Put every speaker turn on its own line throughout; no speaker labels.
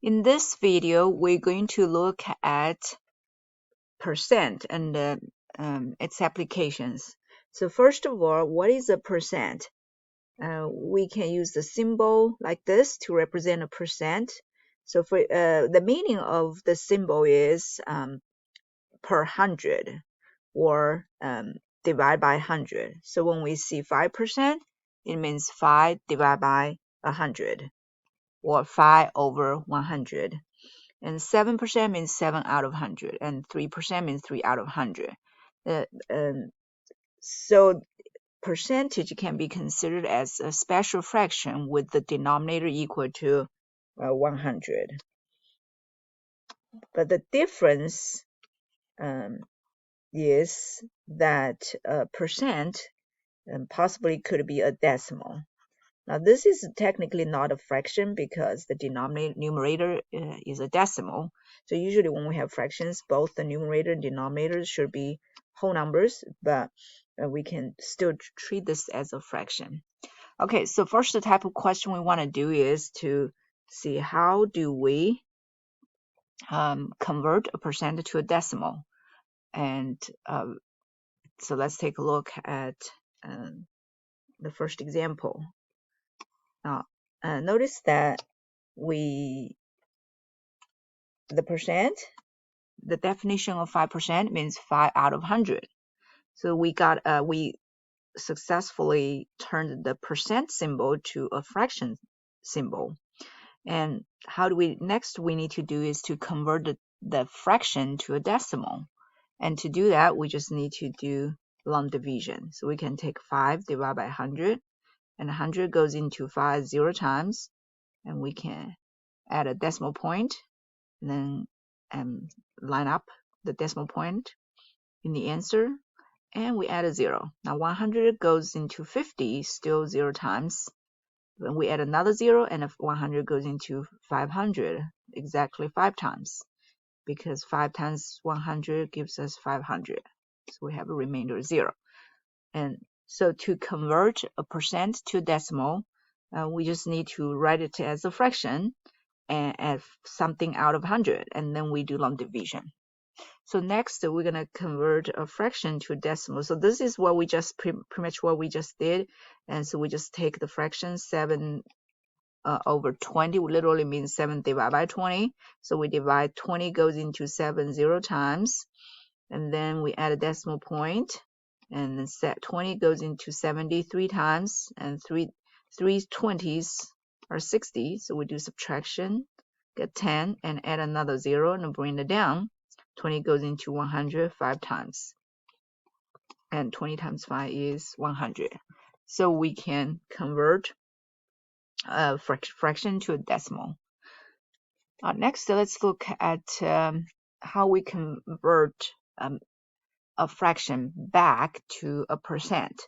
In this video, we're going to look at percent and its applications. So first of all, what is a percent? We can use the symbol like this to represent a percent. So for the meaning of the symbol is per 100 or divide by 100. So when we see 5%, it means 5 divided by 100 or 5 over 100. And 7% means 7 out of 100, and 3% means 3 out of 100. So percentage can be considered as a special fraction with the denominator equal to 100. But the difference is that percent possibly could be a decimal. Now, this is technically not a fraction because the numerator is a decimal. So usually when we have fractions, both the numerator and denominator should be whole numbers, but we can still treat this as a fraction. Okay, so first the type of question we want to do is to see how do we convert a percent to a decimal. And so let's take a look at the first example. Now, notice that the definition of 5% means 5 out of 100. So we successfully turned the percent symbol to a fraction symbol. And how do next we need to do is to convert the fraction to a decimal. And to do that, we just need to do long division. So we can take 5 divided by 100, and 100 goes into 5 0 times, and we can add a decimal point, and then line up the decimal point in the answer, and we add a 0. Now 100 goes into 50, still 0 times. Then we add another 0, and 100 goes into 500, exactly 5 times, because 5 times 100 gives us 500. So we have a remainder of 0. And so to convert a percent to a decimal, we just need to write it as a fraction and add something out of 100, and then we do long division. So next, we're going to convert a fraction to a decimal. So this is what we just pretty much what we just did. And so we just take the fraction 7 over 20, literally means 7 divided by 20. So we divide 20 goes into 7 0 times, and then we add a decimal point, and then set 20 goes into 73 times, and 3 20s are 60. So we do subtraction, get 10, and add another 0 and bring it down. 20 goes into 100 5 times, and 20 times 5 is 100. So we can convert a fraction to a decimal. Next, let's look at how we convert a fraction back to a percent.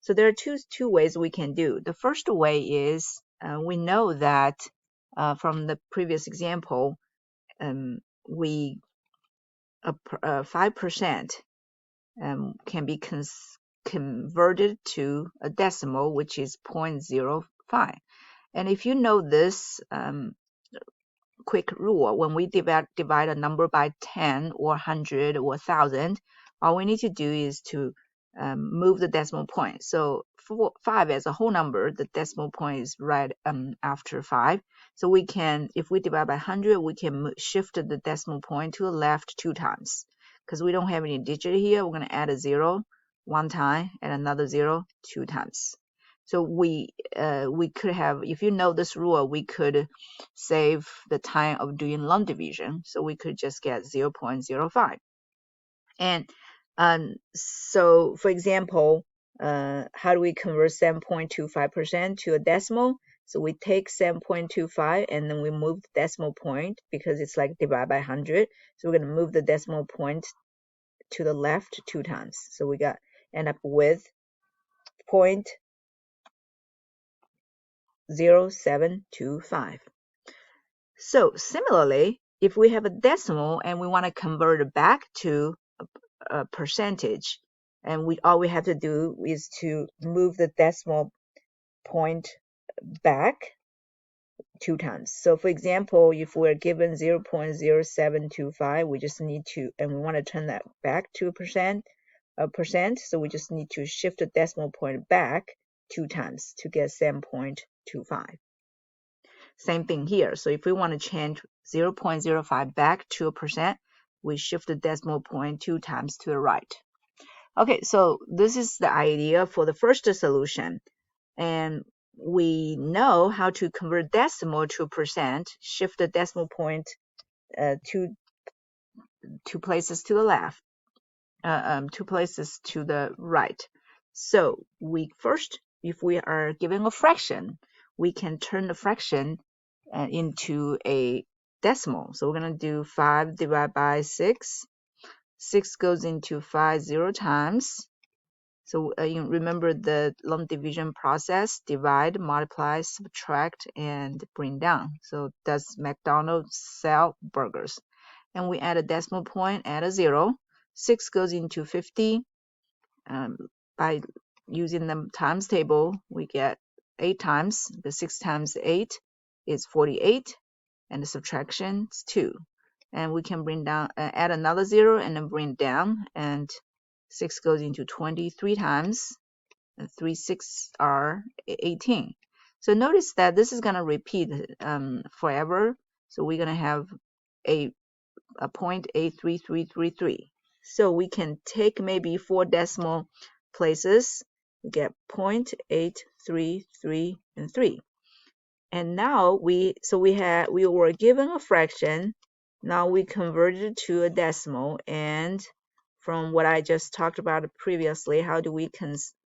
So there are two ways we can do. The first way is we know that from the previous example, 5% can be converted to a decimal, which is 0.05. And if you know this quick rule, when we divide a number by 10 or 100 or 1,000, all we need to do is to move the decimal point. So for 5 as a whole number, the decimal point is right after 5. So we can, if we divide by 100, we can shift the decimal point to the left 2 times. Because we don't have any digit here, we're going to add a 0 1 time and another 0 2 times. So we could have, if you know this rule, we could save the time of doing long division. So we could just get 0.05. And so, for example, how do we convert 7.25% to a decimal? So we take 7.25 and then we move the decimal point because it's like divide by 100. So we're going to move the decimal point to the left 2 times. So we end up with 0.0725. So similarly, if we have a decimal and we want to convert it back to a percentage, and all we have to do is to move the decimal point back 2 times. So for example, if we're given 0.0725, we just need to, and we want to turn that back to a percent, so we just need to shift the decimal point back 2 times to get 7.25. Same thing here. So if we want to change 0.05 back to a percent, we shift the decimal point 2 times to the right. Okay, so this is the idea for the first solution. And we know how to convert decimal to a percent, shift the decimal point two places to the left, 2 places to the right. So we first, if we are given a fraction, we can turn the fraction into a decimal. So we're going to do 5 divided by 6. 6 goes into 5 0 times. So you remember the long division process: divide, multiply, subtract, and bring down. So does McDonald's sell burgers? And we add a decimal point, add a 0. 6 goes into 50. By using the times table, we get 8 times. The 6 times 8 is 48, and the subtraction is 2. And we can bring down, add another 0 and then bring down, and 6 goes into 23 times. 3 6 are 18. So notice that this is going to repeat forever. So we're going to have a 0.83333. So we can take maybe 4 decimal places. We get 0.8333. And now we were given a fraction. Now we converted it to a decimal, and from what I just talked about previously, how do we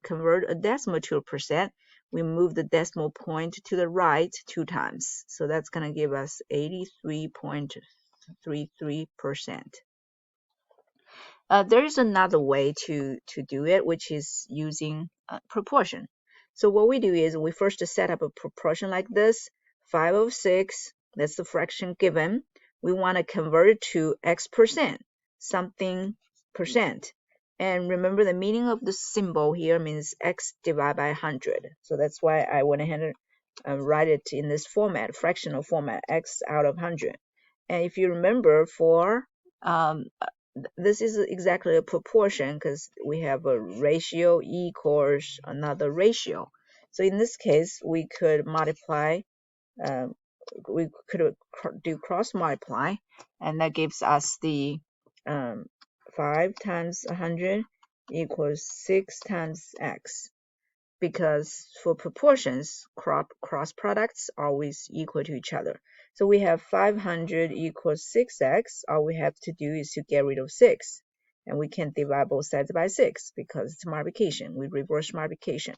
convert a decimal to a percent? We move the decimal point to the right 2 times. So that's going to give us 83.33%. There is another way to do it, which is using proportion. So what we do is we first set up a proportion like this: 5 over 6, that's the fraction given. We want to convert it to x percent, something percent. And remember, the meaning of the symbol here means x divided by 100. So that's why I went ahead and write it in this format, fractional format, x out of 100. And if you remember, for this is exactly a proportion, because we have a ratio equals another ratio. So in this case, we could multiply, we could do cross multiply, and that gives us the 5 times 100 equals 6 times x. Because for proportions, cross products always equal to each other. So we have 500 equals 6x. All we have to do is to get rid of 6. And we can divide both sides by 6 because it's multiplication. We reverse multiplication.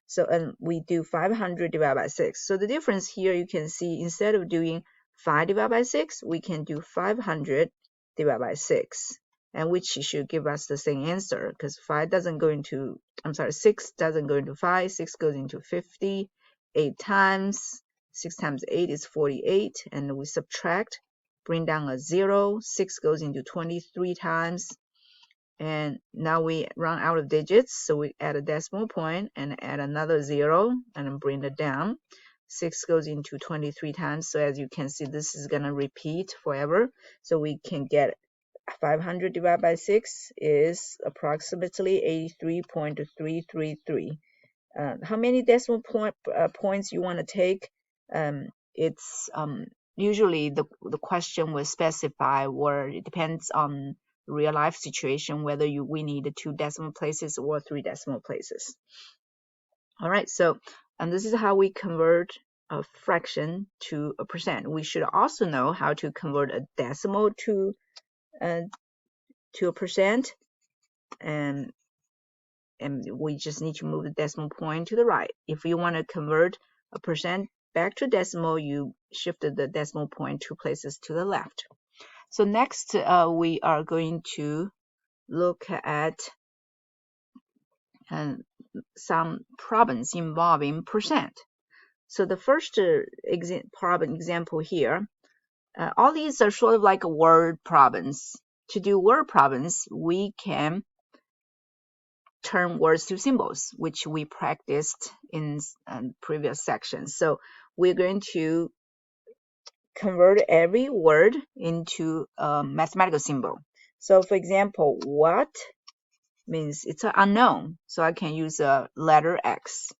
So and we do 500 divided by 6. So the difference here, you can see, instead of doing 5 divided by 6, we can do 500 divided by 6. And which should give us the same answer, because 6 doesn't go into 5, 6 goes into 50, 8 times, 6 times 8 is 48, and we subtract, bring down a 0, 6 goes into 23 times, and now we run out of digits, so we add a decimal point and add another 0, and then bring it down. 6 goes into 23 times, so as you can see, this is going to repeat forever, so we can get 500 divided by 6 is approximately 83.333. How many decimal points you want to take? It's usually the question will specify, or it depends on real life situation, whether we need 2 decimal places or 3 decimal places. All right, so and this is how we convert a fraction to a percent. We should also know how to convert a decimal to a percent, and we just need to move the decimal point to the right. If you want to convert a percent back to decimal, you shifted the decimal point 2 places to the left. So next, we are going to look at some problems involving percent. So the first problem example here, all these are sort of like word problems. To do word problems, we can turn words to symbols, which we practiced in previous sections. So we're going to convert every word into a mathematical symbol. So for example, what means it's an unknown, so I can use a letter X.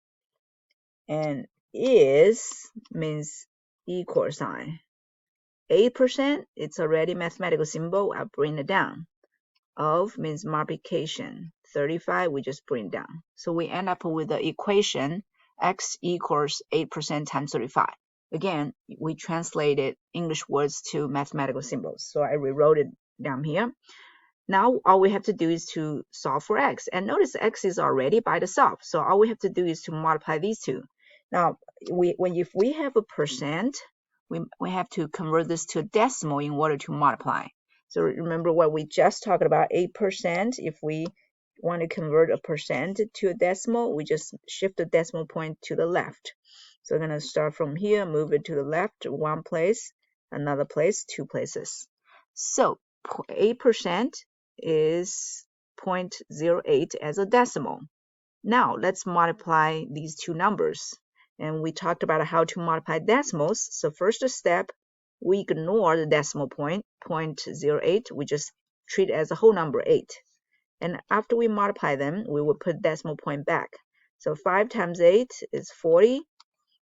And is means equal sign. 8%, it's already mathematical symbol, I bring it down. Of means multiplication. 35, we just bring down. So we end up with the equation x equals 8% times 35. Again, we translated English words to mathematical symbols. So I rewrote it down here. Now all we have to do is to solve for x. And notice x is already by itself. So all we have to do is to multiply these two. Now, if we have a percent, we have to convert this to a decimal in order to multiply. So remember what we just talked about, 8%. If we want to convert a percent to a decimal, we just shift the decimal point to the left. So we're going to start from here, move it to the left, one place, another place, two places. So 8% is 0.08 as a decimal. Now let's multiply these two numbers. And we talked about how to multiply decimals. So first step, we ignore the decimal point, 0.08. We just treat it as a whole number, 8. And after we multiply them, we will put decimal point back. So 5 times 8 is 40.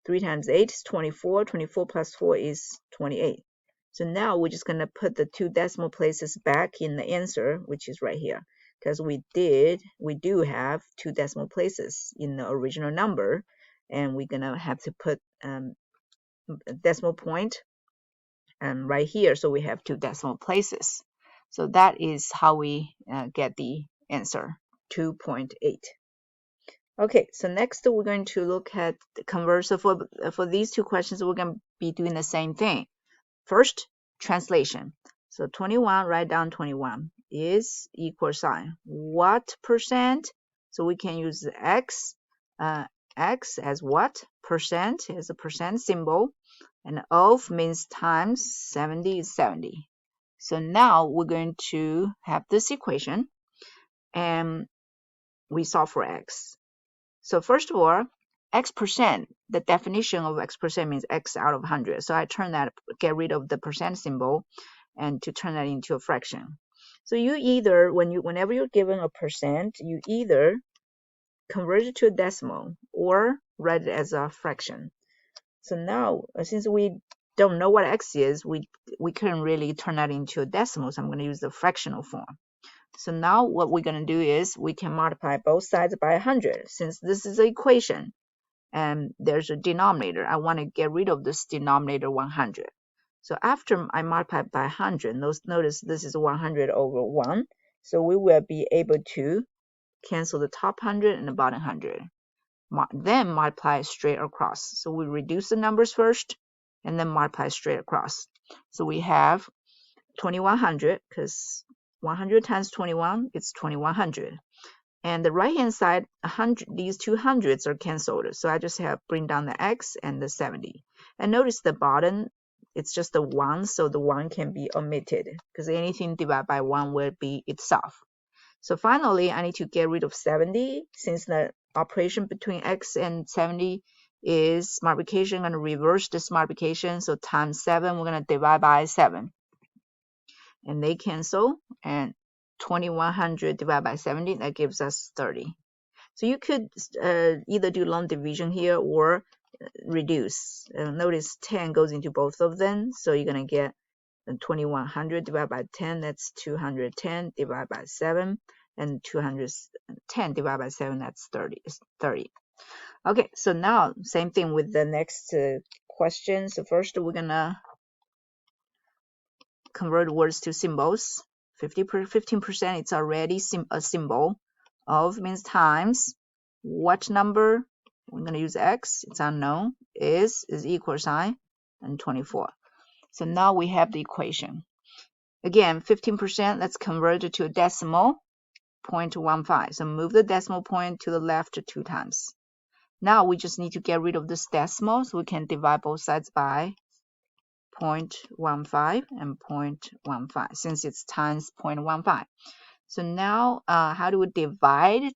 3 times 8 is 24. 24 plus 4 is 28. So now we're just going to put the two decimal places back in the answer, which is right here. Because we do have two decimal places in the original number, and we're going to have to put a decimal point right here, so we have two decimal places. So that is how we get the answer, 2.8. Okay, so next we're going to look at the conversion. For these two questions, we're going to be doing the same thing. First, translation. So 21, write down 21 is equal sign. What percent? So we can use x, x as what? Percent as a percent symbol. And of means times 70 is 70. So now we're going to have this equation and we solve for x. So first of all, x percent, the definition of x percent means x out of 100. So I get rid of the percent symbol and to turn that into a fraction. So you either, whenever you're given a percent, you either convert it to a decimal or write it as a fraction. So now, since we don't know what x is, we couldn't really turn that into a decimal, so I'm going to use the fractional form. So now what we're going to do is we can multiply both sides by 100. Since this is an equation and there's a denominator, I want to get rid of this denominator 100. So after I multiply by 100, notice this is 100 over 1. So we will be able to cancel the top 100 and the bottom 100. Then multiply straight across. So we reduce the numbers first and then multiply straight across. So we have 2100 because 100 times 21 is 2100. And the right hand side, 100, these two hundreds are cancelled. So I just have bring down the x and the 70. And notice the bottom, it's just a 1, so the 1 can be omitted because anything divided by 1 will be itself. So finally, I need to get rid of 70 since the operation between x and 70 is multiplication. I'm going to reverse this multiplication. So times 7, we're going to divide by 7. And they cancel. And 2100 divided by 70, that gives us 30. So you could either do long division here or reduce. Notice 10 goes into both of them. So you're going to get 2100 divided by 10, that's 210 divided by 7, and 210 divided by 7, that's 30. Okay, so now same thing with the next question. So first we're going to convert words to symbols. 15%, it's already a symbol. Of means times. What number? We're going to use x, it's unknown. Is equal sign, and 24. So now we have the equation. Again, 15%, let's convert it to a decimal, 0.15. So move the decimal point to the left 2 times. Now we just need to get rid of this decimal, so we can divide both sides by 0.15 and 0.15 since it's times 0.15. So now how do we divide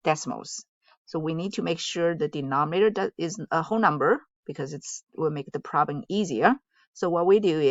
decimals? So we need to make sure the denominator is a whole number because it will make the problem easier. So what we do